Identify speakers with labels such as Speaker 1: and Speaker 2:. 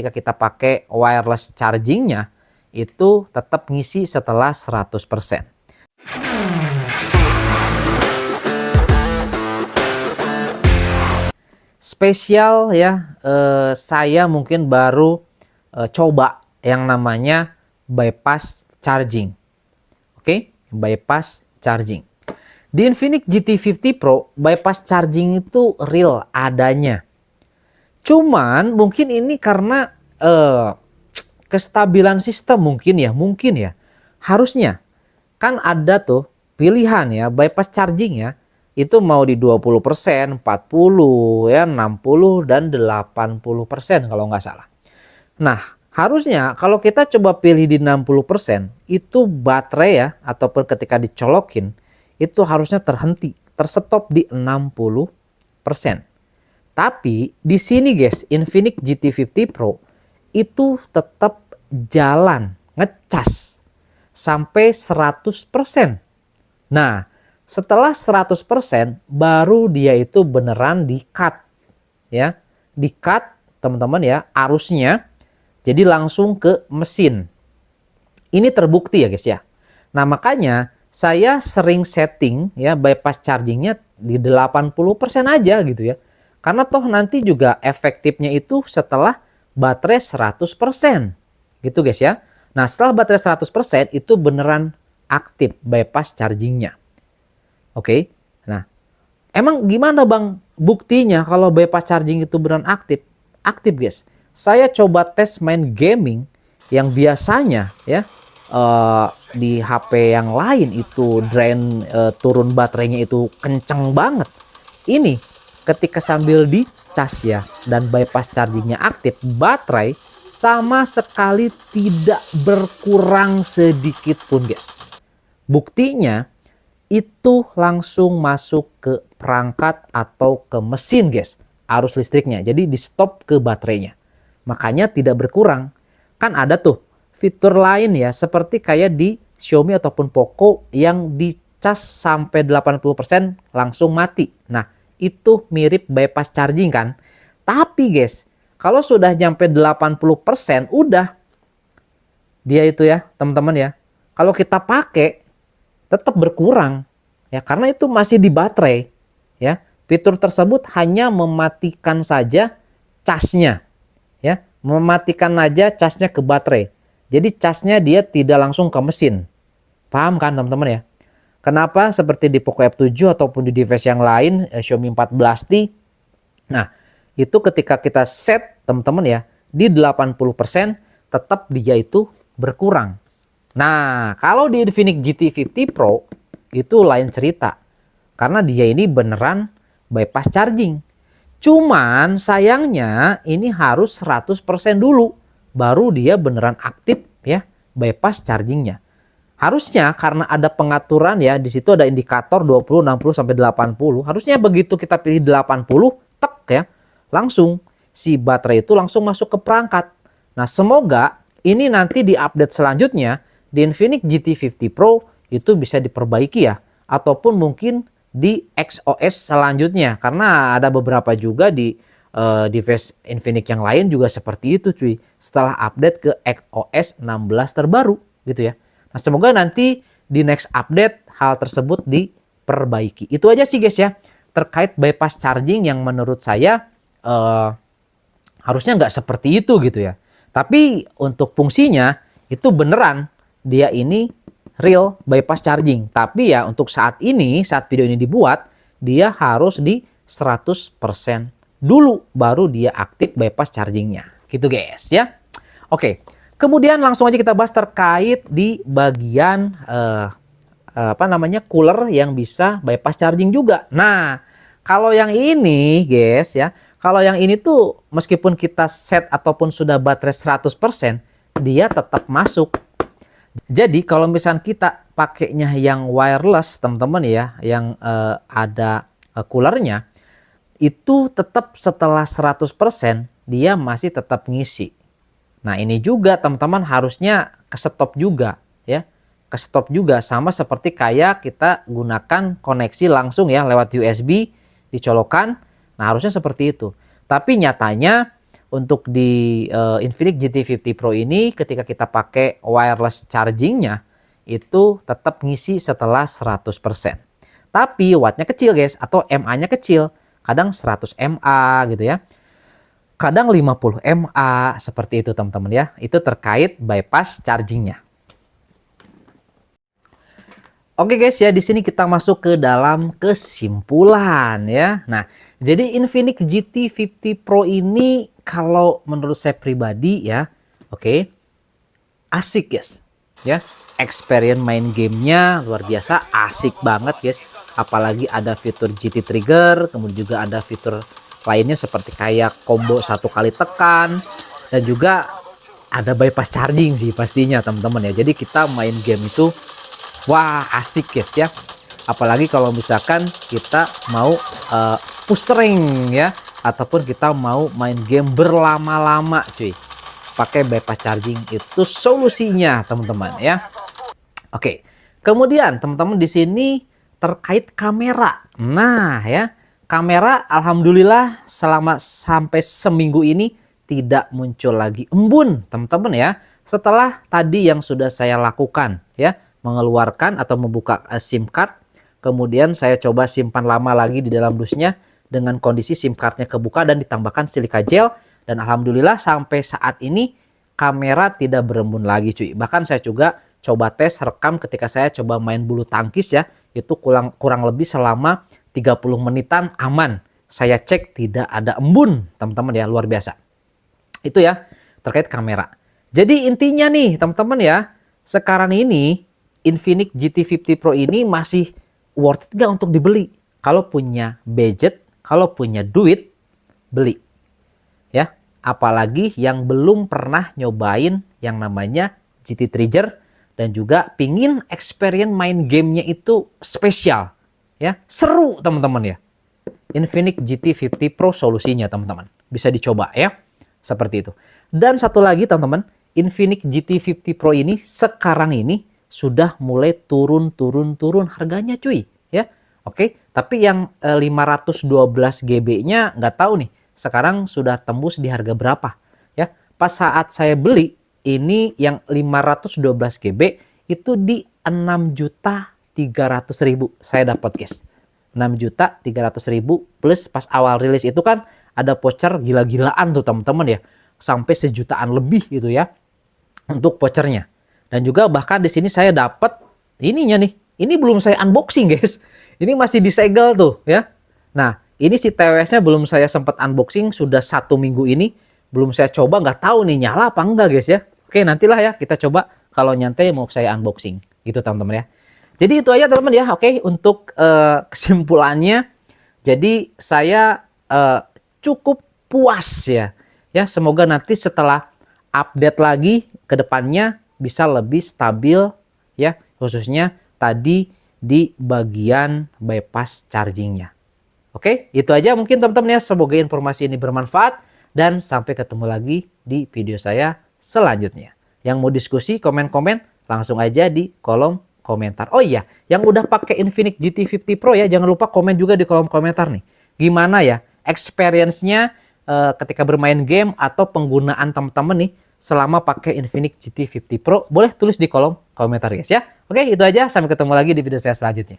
Speaker 1: Ketika kita pakai wireless chargingnya, itu tetap ngisi setelah 100%. Spesial ya, saya mungkin baru coba yang namanya bypass charging. Oke, bypass charging. Di Infinix GT50 Pro, bypass charging itu real adanya. Cuman mungkin ini karena kestabilan sistem mungkin ya. Harusnya kan ada tuh pilihan ya, bypass charging ya. Itu mau di 20%, 40, ya 60 dan 80% kalau nggak salah. Nah, harusnya kalau kita coba pilih di 60%, itu baterai ya, ataupun ketika dicolokin, itu harusnya terhenti, terstop di 60%. Tapi di sini guys, Infinix GT50 Pro itu tetap jalan, ngecas sampai 100%. Nah, setelah 100% baru dia itu beneran di-cut ya. Di-cut teman-teman ya arusnya, jadi langsung ke mesin. Ini terbukti ya guys ya. Nah, makanya saya sering setting ya bypass chargingnya di 80% aja gitu ya. Karena toh nanti juga efektifnya itu setelah baterai 100%. Gitu guys ya. Nah, setelah baterai 100% itu beneran aktif bypass chargingnya. Oke. Nah, emang gimana Bang buktinya kalau bypass charging itu beneran aktif? Aktif guys. Saya coba tes main gaming yang biasanya ya di HP yang lain itu drain turun baterainya itu kenceng banget. Ini ketika sambil dicas ya dan bypass chargingnya aktif, baterai sama sekali tidak berkurang sedikit pun guys. Buktinya itu langsung masuk ke perangkat atau ke mesin guys, arus listriknya. Jadi di stop ke baterainya. Makanya tidak berkurang. Kan ada tuh fitur lain ya, seperti kayak di Xiaomi ataupun Poco yang dicas sampai 80% langsung mati. Nah, itu mirip bypass charging kan. Tapi guys, kalau sudah nyampe 80% udah dia itu ya teman-teman ya. Kalau kita pakai tetap berkurang ya, karena itu masih di baterai ya. Fitur tersebut hanya mematikan saja casnya ya, mematikan aja casnya ke baterai. Jadi casnya dia tidak langsung ke mesin. Paham kan teman-teman ya? Kenapa seperti di Poco F7 ataupun di device yang lain Xiaomi 14T. Nah, itu ketika kita set teman-teman ya di 80% tetap dia itu berkurang. Nah, kalau di Infinix GT50 Pro itu lain cerita. Karena dia ini beneran bypass charging. Cuman sayangnya ini harus 100% dulu baru dia beneran aktif ya bypass chargingnya. Harusnya karena ada pengaturan ya, di situ ada indikator 20, 60 sampai 80. Harusnya begitu kita pilih 80, tek ya, langsung si baterai itu langsung masuk ke perangkat. Nah, semoga ini nanti di update selanjutnya di Infinix GT50 Pro itu bisa diperbaiki ya, ataupun mungkin di XOS selanjutnya, karena ada beberapa juga di device Infinix yang lain juga seperti itu cuy, setelah update ke XOS 16 terbaru gitu ya. Nah, semoga nanti di next update hal tersebut diperbaiki. Itu aja sih guys ya terkait bypass charging yang menurut saya harusnya nggak seperti itu gitu ya. Tapi untuk fungsinya itu beneran dia ini real bypass charging. Tapi ya untuk saat ini, saat video ini dibuat, dia harus di 100% dulu baru dia aktif bypass chargingnya. Gitu guys ya. Oke, kemudian langsung aja kita bahas terkait di bagian cooler yang bisa bypass charging juga. Nah, kalau yang ini guys ya, kalau yang ini tuh meskipun kita set ataupun sudah baterai 100%, dia tetap masuk. Jadi kalau misalnya kita pakainya yang wireless teman-teman ya, yang ada coolernya, itu tetap setelah 100% dia masih tetap ngisi. Nah, ini juga teman-teman harusnya ke stop juga ya. Ke stop juga sama seperti kayak kita gunakan koneksi langsung ya lewat USB dicolokan. Nah, harusnya seperti itu. Tapi nyatanya untuk di Infinix GT50 Pro ini ketika kita pakai wireless chargingnya itu tetap ngisi setelah 100%. Tapi wattnya kecil guys, atau mAh-nya kecil. Kadang 100 mAh gitu ya. Kadang 50 mAh, seperti itu teman-teman ya. Itu terkait bypass chargingnya. Oke guys ya, di sini kita masuk ke dalam kesimpulan ya. Nah, jadi Infinix GT50 Pro ini kalau menurut saya pribadi ya, oke, asik guys. Ya, experience main gamenya luar biasa, asik banget guys. Apalagi ada fitur GT Trigger, kemudian juga ada fitur lainnya seperti kayak combo 1 kali tekan, dan juga ada bypass charging sih pastinya teman-teman ya. Jadi kita main game itu wah asik guys ya. Apalagi kalau misalkan kita mau push rank ya, ataupun kita mau main game berlama-lama cuy, pakai bypass charging itu solusinya teman-teman ya. Oke, kemudian teman-teman di sini terkait kamera. Nah ya, kamera alhamdulillah selama sampai seminggu ini tidak muncul lagi embun teman-teman ya. Setelah tadi yang sudah saya lakukan ya, mengeluarkan atau membuka SIM card, kemudian saya coba simpan lama lagi di dalam dusnya dengan kondisi SIM cardnya kebuka dan ditambahkan silika gel, dan alhamdulillah sampai saat ini kamera tidak berembun lagi cuy. Bahkan saya juga coba tes rekam ketika saya coba main bulu tangkis ya, itu kurang lebih selama 30 menitan aman. Saya cek tidak ada embun teman-teman ya, luar biasa. Itu ya terkait kamera. Jadi intinya nih teman-teman ya, sekarang ini Infinix GT50 Pro ini masih worth it gak untuk dibeli? Kalau punya budget, kalau punya duit, beli. Ya, apalagi yang belum pernah nyobain yang namanya GT Trigger dan juga pingin experience main gamenya itu spesial. Ya, seru teman-teman ya. Infinix GT50 Pro solusinya teman-teman. Bisa dicoba ya. Seperti itu. Dan satu lagi teman-teman, Infinix GT50 Pro ini sekarang ini sudah mulai turun harganya cuy ya. Oke, tapi yang 512 GB-nya nggak tahu nih sekarang sudah tembus di harga berapa ya. Pas saat saya beli ini yang 512 GB itu di 6.300.000 saya dapat guys. 6.300.000 plus pas awal rilis itu kan ada voucher gila-gilaan tuh teman-teman ya. Sampai 1 jutaan lebih gitu ya untuk vouchernya. Dan juga bahkan di sini saya dapat ininya nih. Ini belum saya unboxing guys. Ini masih disegel tuh ya. Nah ini si TWS-nya belum saya sempat unboxing. Sudah 1 minggu ini belum saya coba. Nggak tahu nih nyala apa enggak guys ya. Oke nantilah ya kita coba kalau nyantai mau saya unboxing. Gitu teman-teman ya. Jadi itu aja teman-teman ya. Oke untuk kesimpulannya. Jadi saya cukup puas ya. Ya semoga nanti setelah update lagi ke depannya bisa lebih stabil ya, khususnya tadi di bagian bypass chargingnya. Oke, itu aja mungkin teman-teman ya. Semoga informasi ini bermanfaat dan sampai ketemu lagi di video saya selanjutnya. Yang mau diskusi komen-komen langsung aja di kolom komentar. Oh iya, yang udah pakai Infinix GT50 Pro ya, jangan lupa komen juga di kolom komentar nih. Gimana ya experience-nya ketika bermain game atau penggunaan teman-teman nih selama pakai Infinix GT50 Pro, boleh tulis di kolom komentar guys ya. Oke, itu aja. Sampai ketemu lagi di video saya selanjutnya.